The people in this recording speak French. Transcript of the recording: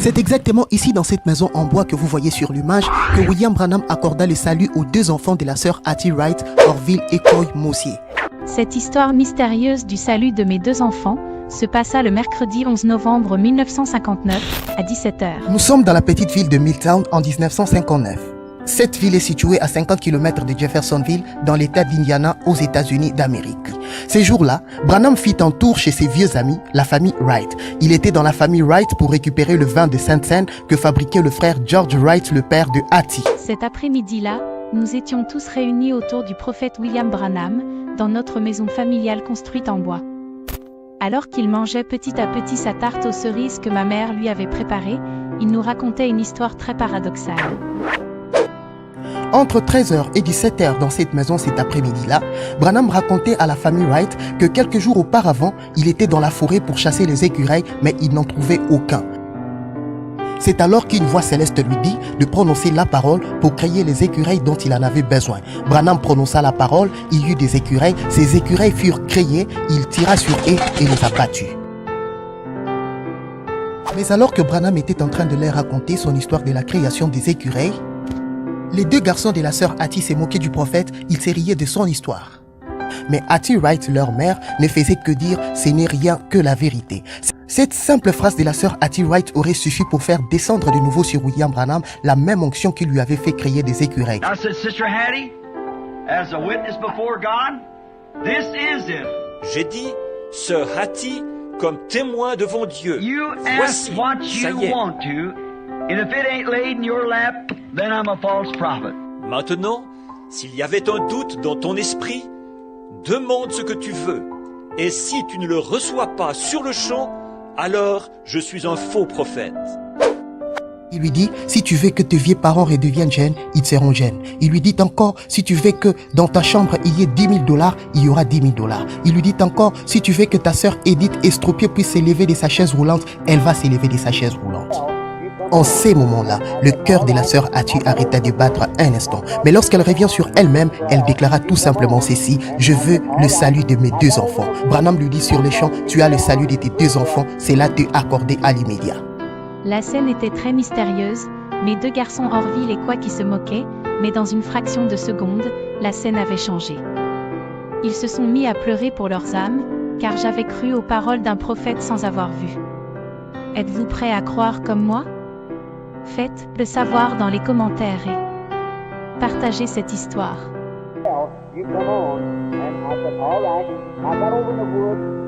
C'est exactement ici dans cette maison en bois que vous voyez sur l'image que William Branham accorda le salut aux deux enfants de la sœur Hattie Wright, Orville et Coy Mosier. Cette histoire mystérieuse du salut de mes deux enfants se passa le mercredi 11 novembre 1959 à 17h. Nous sommes dans la petite ville de Milltown en 1959. Cette ville est située à 50 km de Jeffersonville dans l'état d'Indiana aux États-Unis d'Amérique. Ces jours-là, Branham fit un tour chez ses vieux amis, la famille Wright. Il était dans la famille Wright pour récupérer le vin de Sainte-Seine que fabriquait le frère George Wright, le père de Hattie. Cet après-midi-là, nous étions tous réunis autour du prophète William Branham, dans notre maison familiale construite en bois. Alors qu'il mangeait petit à petit sa tarte aux cerises que ma mère lui avait préparée, il nous racontait une histoire très paradoxale. Entre 13h et 17h dans cette maison cet après-midi-là, Branham racontait à la famille Wright que quelques jours auparavant, il était dans la forêt pour chasser les écureuils, mais il n'en trouvait aucun. C'est alors qu'une voix céleste lui dit de prononcer la parole pour créer les écureuils dont il en avait besoin. Branham prononça la parole, il y eut des écureuils, ces écureuils furent créés, il tira sur eux et les abattus. Mais alors que Branham était en train de leur raconter son histoire de la création des écureuils, les deux garçons de la sœur Hattie se moquaient du prophète, ils se riaient de son histoire. Mais Hattie Wright, leur mère, ne faisait que dire « ce n'est rien que la vérité ». Cette simple phrase de la sœur Hattie Wright aurait suffi pour faire descendre de nouveau sur William Branham la même onction qui lui avait fait créer des écureuils. I said, Sister Hattie, as a witness before God, this is it. J'ai dit, sœur Hattie, comme témoin devant Dieu. You Voici, ask what ça you y est. want to, and if it ain't laid in your lap, then I'm a false prophet. Maintenant, s'il y avait un doute dans ton esprit, demande ce que tu veux. Et si tu ne le reçois pas sur le champ, alors je suis un faux prophète. Il lui dit, si tu veux que tes vieux parents redeviennent jeunes, ils seront jeunes. Il lui dit encore, si tu veux que dans ta chambre il y ait $10 000, il y aura $10 000. Il lui dit encore, si tu veux que ta sœur Edith Estropié puisse s'élever de sa chaise roulante, elle va s'élever de sa chaise roulante. En ces moments-là, le cœur de la sœur Hattie arrêta de battre un instant. Mais lorsqu'elle revient sur elle-même, elle déclara tout simplement ceci, « Je veux le salut de mes deux enfants. » Branham lui dit sur les champs, « Tu as le salut de tes deux enfants, c'est là te accordé à l'immédiat. » La scène était très mystérieuse, mes deux garçons Orville et Coy qui se moquaient, mais dans une fraction de seconde, la scène avait changé. Ils se sont mis à pleurer pour leurs âmes, car j'avais cru aux paroles d'un prophète sans avoir vu. Êtes-vous prêts à croire comme moi ? Faites-le savoir dans les commentaires et partagez cette histoire. You come on. And I said, all right. I got over in the woods.